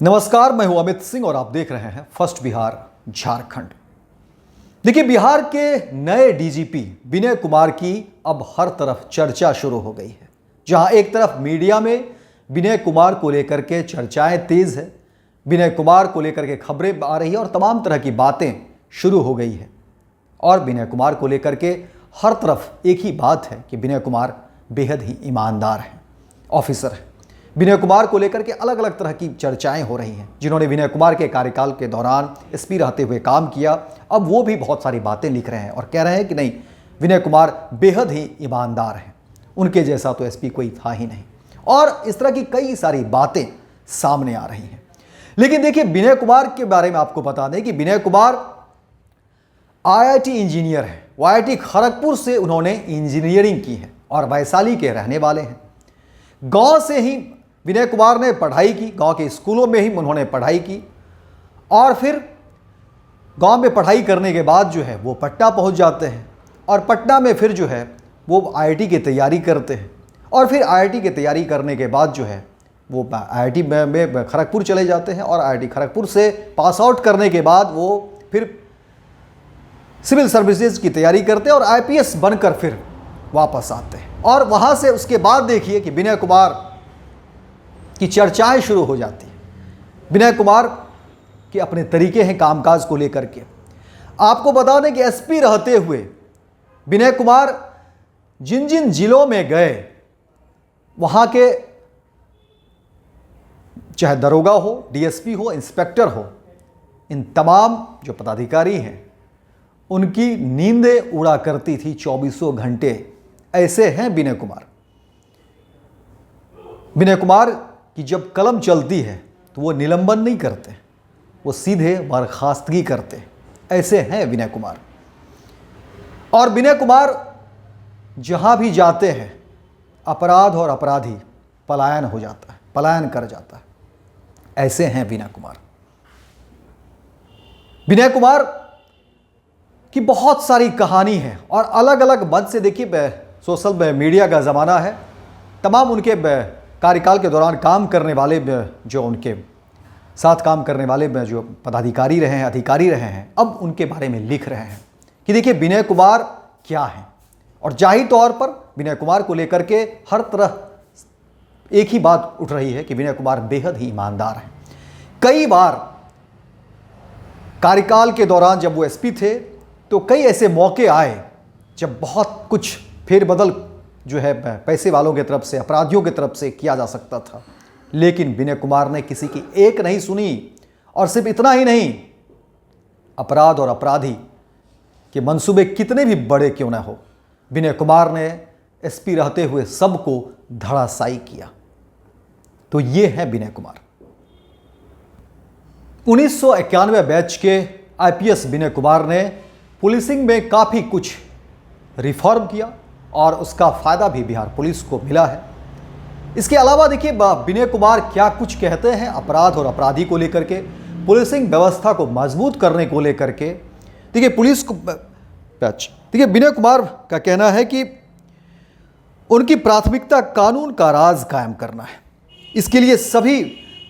नमस्कार, मैं हूं अमित सिंह और आप देख रहे हैं फर्स्ट बिहार झारखंड। देखिए, बिहार के नए डीजीपी विनय कुमार की अब हर तरफ चर्चा शुरू हो गई है। जहां एक तरफ मीडिया में विनय कुमार को लेकर के चर्चाएं तेज है, विनय कुमार को लेकर के खबरें आ रही है और तमाम तरह की बातें शुरू हो गई है। और विनय कुमार को लेकर के हर तरफ एक ही बात है कि विनय कुमार बेहद ही ईमानदार हैं, ऑफिसर हैं। विनय कुमार को लेकर के अलग अलग तरह की चर्चाएं हो रही हैं। जिन्होंने विनय कुमार के कार्यकाल के दौरान एसपी रहते हुए काम किया, अब वो भी बहुत सारी बातें लिख रहे हैं और कह रहे हैं कि नहीं, विनय कुमार बेहद ही ईमानदार हैं, उनके जैसा तो एसपी कोई था ही नहीं। और इस तरह की कई सारी बातें सामने आ रही हैं। लेकिन देखिए, विनय कुमार के बारे में आपको बता दें कि विनय कुमार आईआईटी इंजीनियर है। वो आईआईटी खड़गपुर से उन्होंने इंजीनियरिंग की है और वैशाली के रहने वाले हैं। गांव से ही विनय कुमार ने पढ़ाई की, गांव के स्कूलों में ही उन्होंने पढ़ाई की और फिर गांव में पढ़ाई करने के बाद जो है वो पटना पहुंच जाते हैं और पटना में फिर जो है वो आईआईटी की तैयारी करते हैं और फिर आईआईटी की तैयारी करने के बाद जो है वो आईआईटी में खड़गपुर चले जाते हैं और आईआईटी खड़गपुर से पास आउट करने के बाद वो फिर सिविल सर्विसेज की तैयारी करते हैं और आईपीएस बनकर फिर वापस आते हैं। और वहाँ से उसके बाद देखिए कि विनय कुमार की चर्चाएं शुरू हो जाती हैं। विनय कुमार के अपने तरीके हैं कामकाज को लेकर के। आपको बता दें कि एसपी रहते हुए विनय कुमार जिन जिन जिलों में गए, वहाँ के चाहे दरोगा हो, डीएसपी हो, इंस्पेक्टर हो, इन तमाम जो पदाधिकारी हैं उनकी नींदें उड़ा करती थी चौबीसों घंटे। ऐसे हैं विनय कुमार। विनय कुमार की जब कलम चलती है तो वो निलंबन नहीं करते, वो सीधे बर्खास्तगी करते। ऐसे हैं विनय कुमार। और विनय कुमार जहां भी जाते हैं, अपराध और अपराधी पलायन हो जाता है, पलायन कर जाता है। ऐसे हैं विनय कुमार। विनय कुमार की बहुत सारी कहानी है और अलग अलग मत से देखिए, सोशल मीडिया का ज़माना है। तमाम उनके कार्यकाल के दौरान काम करने वाले, जो उनके साथ काम करने वाले जो पदाधिकारी रहे हैं, अधिकारी रहे हैं, अब उनके बारे में लिख रहे हैं कि देखिए विनय कुमार क्या हैं। और जाहिर तौर पर विनय कुमार को लेकर के हर तरह एक ही बात उठ रही है कि विनय कुमार बेहद ही ईमानदार हैं। कई बार कार्यकाल के दौरान जब वो एसपी थे तो कई ऐसे मौके आए जब बहुत कुछ फेरबदल जो है पैसे वालों की तरफ से, अपराधियों की तरफ से किया जा सकता था, लेकिन विनय कुमार ने किसी की एक नहीं सुनी। और सिर्फ इतना ही नहीं, अपराध और अपराधी के मंसूबे कितने भी बड़े क्यों ना हो, विनय कुमार ने एसपी रहते हुए सबको धड़ाशायी किया। तो ये है विनय कुमार। 1991 बैच के आईपीएस विनय कुमार ने पुलिसिंग में काफ़ी कुछ रिफॉर्म किया और उसका फ़ायदा भी बिहार पुलिस को मिला है। इसके अलावा देखिए विनय कुमार क्या कुछ कहते हैं अपराध और अपराधी को लेकर के, पुलिसिंग व्यवस्था को मजबूत करने को लेकर के। देखिए पुलिस को देखिए विनय कुमार का कहना है कि उनकी प्राथमिकता कानून का राज कायम करना है। इसके लिए सभी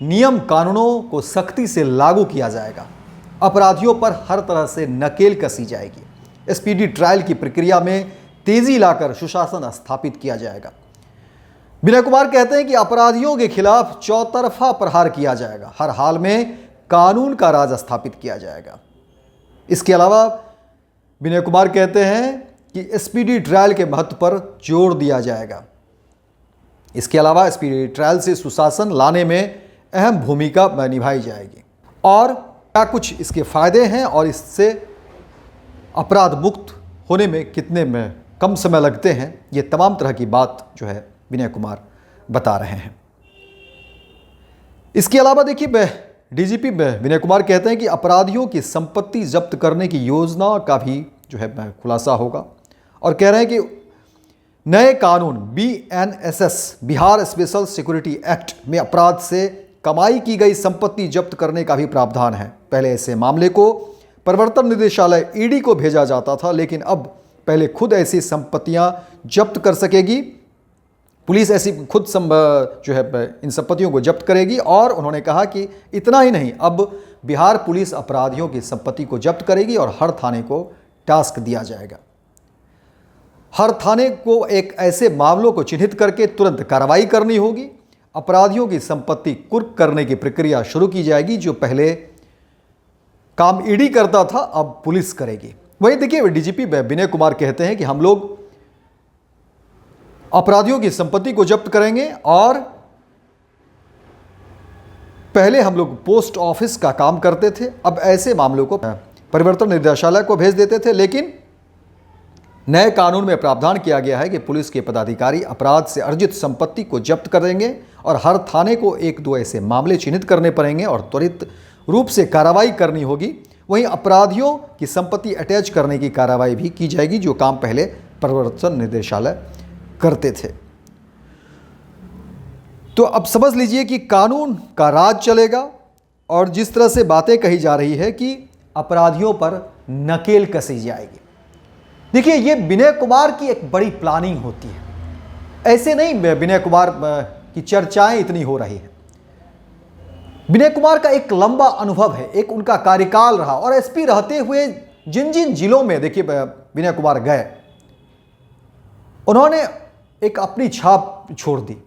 नियम कानूनों को सख्ती से लागू किया जाएगा। अपराधियों पर हर तरह से नकेल कसी जाएगी। स्पीडी ट्रायल की प्रक्रिया में तेजी लाकर सुशासन स्थापित किया जाएगा। विनय कुमार कहते हैं कि अपराधियों के खिलाफ चौतरफा प्रहार किया जाएगा। हर हाल में कानून का राज स्थापित किया जाएगा। इसके अलावा विनय कुमार कहते हैं कि स्पीडी ट्रायल के महत्व पर जोर दिया जाएगा। इसके अलावा स्पीडी ट्रायल से सुशासन लाने में अहम भूमिका निभाई जाएगी। और क्या कुछ इसके फायदे हैं और इससे अपराध मुक्त होने में कितने में कम समय लगते हैं, ये तमाम तरह की बात जो है विनय कुमार बता रहे हैं। इसके अलावा देखिए डीजीपी विनय कुमार कहते हैं कि अपराधियों की संपत्ति जब्त करने की योजना का भी जो है खुलासा होगा और कह रहे हैं कि नए कानून BNSS, Bihar special security act में अपराध से कमाई की गई संपत्ति जब्त करने का भी प्रावधान है। पहले ऐसे मामले को प्रवर्तन निदेशालय ईडी को भेजा जाता था, लेकिन अब पहले खुद ऐसी संपत्तियां जब्त कर सकेगी पुलिस ऐसी खुद जो है इन संपत्तियों को जब्त करेगी। और उन्होंने कहा कि इतना ही नहीं, अब बिहार पुलिस अपराधियों की संपत्ति को जब्त करेगी और हर थाने को टास्क दिया जाएगा। हर थाने को एक ऐसे मामलों को चिन्हित करके तुरंत कार्रवाई करनी होगी। अपराधियों की संपत्ति कुर्क करने की प्रक्रिया शुरू की जाएगी। जो पहले काम ईडी करता था, अब पुलिस करेगी। वहीं देखिए, डीजीपी विनय कुमार कहते हैं कि हम लोग अपराधियों की संपत्ति को जब्त करेंगे और पहले हम लोग पोस्ट ऑफिस का काम करते थे, अब ऐसे मामलों को परिवर्तन निदेशालय को भेज देते थे। लेकिन नए कानून में प्रावधान किया गया है कि पुलिस के पदाधिकारी अपराध से अर्जित संपत्ति को जब्त करेंगे और हर थाने को एक दो ऐसे मामले चिन्हित करने पड़ेंगे और त्वरित रूप से कार्रवाई करनी होगी। वहीं अपराधियों की संपत्ति अटैच करने की कार्रवाई भी की जाएगी, जो काम पहले प्रवर्तन निदेशालय करते थे। तो अब समझ लीजिए कि कानून का राज चलेगा। और जिस तरह से बातें कही जा रही है कि अपराधियों पर नकेल कसी जाएगी, देखिए ये विनय कुमार की एक बड़ी प्लानिंग होती है। ऐसे नहीं विनय कुमार की चर्चाएं इतनी हो रही है। विनय कुमार का एक लंबा अनुभव है, एक उनका कार्यकाल रहा और एसपी रहते हुए जिन जिन जिलों में देखिए विनय कुमार गए, उन्होंने एक अपनी छाप छोड़ दी।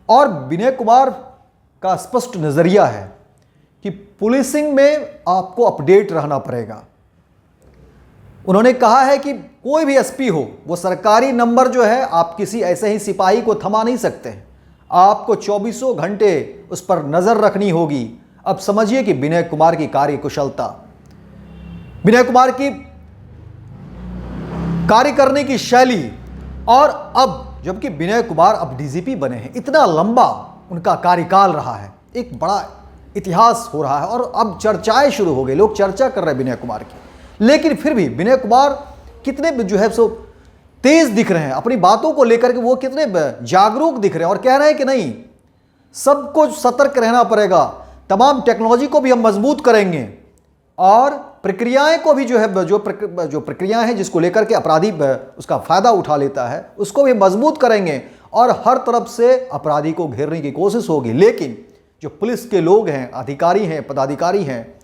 और विनय कुमार का स्पष्ट नजरिया है कि पुलिसिंग में आपको अपडेट रहना पड़ेगा। उन्होंने कहा है कि कोई भी एसपी हो, वो सरकारी नंबर जो है, आप किसी ऐसे ही सिपाही को थमा नहीं सकते हैं, आपको 24 घंटे उस पर नजर रखनी होगी। अब समझिए कि विनय कुमार की कार्य कुशलता, विनय कुमार की कार्य करने की शैली। और अब जबकि विनय कुमार अब डीजीपी बने हैं, इतना लंबा उनका कार्यकाल रहा है, एक बड़ा इतिहास हो रहा है और अब चर्चाएं शुरू हो गई, लोग चर्चा कर रहे हैं विनय कुमार की। लेकिन फिर भी विनय कुमार कितने जो है सो तेज दिख रहे हैं अपनी बातों को लेकर के, वो कितने जागरूक दिख रहे हैं और कह रहे हैं कि नहीं, सबको सतर्क रहना पड़ेगा, तमाम टेक्नोलॉजी को भी हम मजबूत करेंगे और प्रक्रियाएं को भी जो है जो प्रक्रियाएं हैं जिसको लेकर के अपराधी उसका फायदा उठा लेता है, उसको भी मजबूत करेंगे और हर तरफ से अपराधी को घेरने की कोशिश होगी। लेकिन जो पुलिस के लोग हैं, अधिकारी हैं, पदाधिकारी हैं,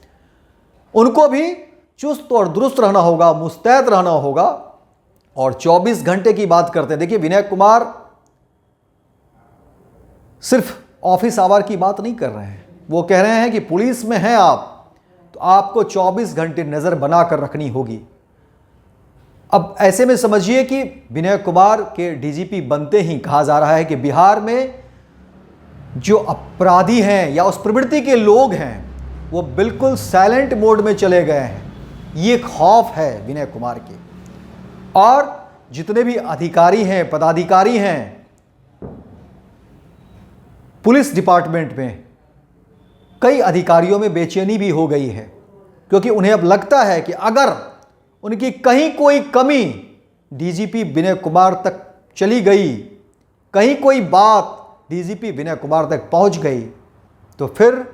उनको भी चुस्त और दुरुस्त रहना होगा, मुस्तैद रहना होगा। और 24 घंटे की बात करते हैं, देखिए विनय कुमार सिर्फ ऑफिस आवर की बात नहीं कर रहे हैं, वो कह रहे हैं कि पुलिस में हैं आप तो आपको 24 घंटे नजर बनाकर रखनी होगी। अब ऐसे में समझिए कि विनय कुमार के डीजीपी बनते ही कहा जा रहा है कि बिहार में जो अपराधी हैं या उस प्रवृत्ति के लोग हैं, वो बिल्कुल साइलेंट मोड में चले गए हैं। ये खौफ है विनय कुमार की। और जितने भी अधिकारी हैं, पदाधिकारी हैं पुलिस डिपार्टमेंट में, कई अधिकारियों में बेचैनी भी हो गई है, क्योंकि उन्हें अब लगता है कि अगर उनकी कहीं कोई कमी डीजीपी विनय कुमार तक चली गई, कहीं कोई बात डीजीपी विनय कुमार तक पहुंच गई, तो फिर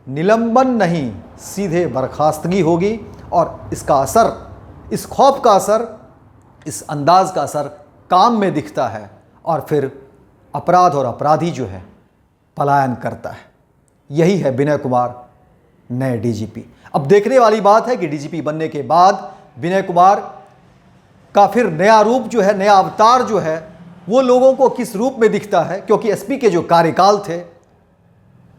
निलंबन नहीं, सीधे बर्खास्तगी होगी। और इसका असर, इस खौफ का असर, इस अंदाज का असर काम में दिखता है और फिर अपराध और अपराधी जो है पलायन करता है। यही है विनय कुमार नए डीजीपी। अब देखने वाली बात है कि डीजीपी बनने के बाद विनय कुमार का फिर नया रूप जो है, नया अवतार जो है, वो लोगों को किस रूप में दिखता है। क्योंकि एसपी के जो कार्यकाल थे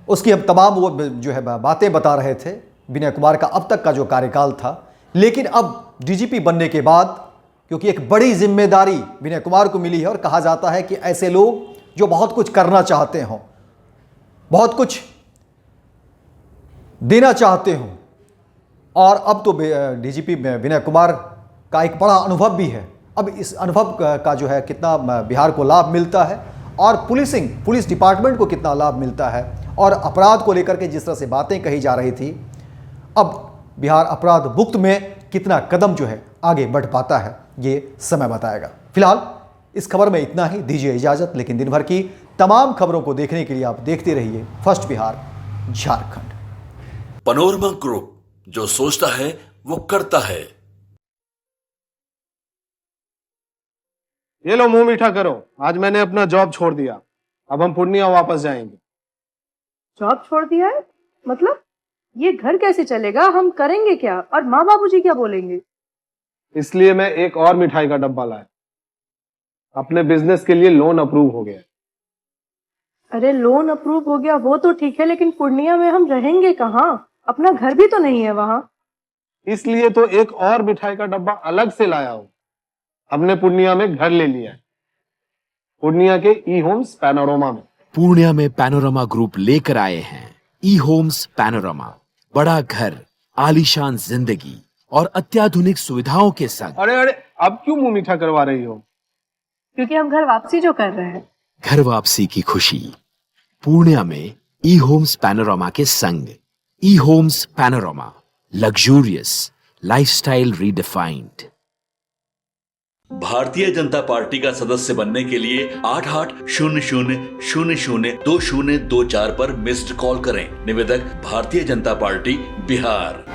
उसकी हम तमाम वो जो है बातें बता रहे थे, विनय कुमार का अब तक का जो कार्यकाल था। लेकिन अब डीजीपी बनने के बाद, क्योंकि एक बड़ी जिम्मेदारी विनय कुमार को मिली है और कहा जाता है कि ऐसे लोग जो बहुत कुछ करना चाहते हों, बहुत कुछ देना चाहते हों, और अब तो डीजीपी विनय कुमार का एक बड़ा अनुभव भी है। अब इस अनुभव का जो है कितना बिहार को लाभ मिलता है और पुलिस डिपार्टमेंट को कितना लाभ मिलता है, और अपराध को लेकर के जिस तरह से बातें कही जा रही थी, अब बिहार अपराध मुक्त में कितना कदम जो है आगे बढ़ पाता है, ये समय बताएगा। फिलहाल इस खबर में इतना ही, दीजिए इजाजत। लेकिन दिन भर की तमाम खबरों को देखने के लिए आप देखते रहिए first Bihar Jharkhand. Panorama group, जो सोचता है वो करता है। ये लो मुंह मीठा करो, आज मैंने अपना जॉब छोड़ दिया, अब हम पूर्णिया वापस जाएंगे। जॉब छोड़ दिया है? मतलब ये घर कैसे चलेगा? हम करेंगे क्या? और माँ बाबूजी क्या बोलेंगे? इसलिए मैं एक और मिठाई का डब्बा लाया। अपने बिजनेस के लिए लोन अप्रूव हो गया। अरे लोन अप्रूव हो गया वो तो ठीक है, लेकिन पूर्णिया में हम रहेंगे कहाँ? अपना घर भी तो नहीं है वहां। इसलिए तो एक और मिठाई का डब्बा अलग से लाया हूं। हमने पूर्णिया में घर ले लिया है, पूर्णिया के ई होम्स पैनोरमा में। पूर्णिया में पैनोरमा ग्रुप लेकर आए हैं ई होम्स पैनोरमा। बड़ा घर, आलीशान जिंदगी और अत्याधुनिक सुविधाओं के संग। अरे अरे, अब क्यों मुंह मीठा करवा रही हो? क्योंकि हम घर वापसी जो कर रहे हैं। घर वापसी की खुशी पूर्णिया में ई होम्स पैनोरमा के संग। E homes panorama, luxurious lifestyle redefined. Bharatiya Janata party का सदस्य बनने के लिए 8800002024 पर मिस्ड कॉल करें। निवेदक भारतीय जनता पार्टी बिहार।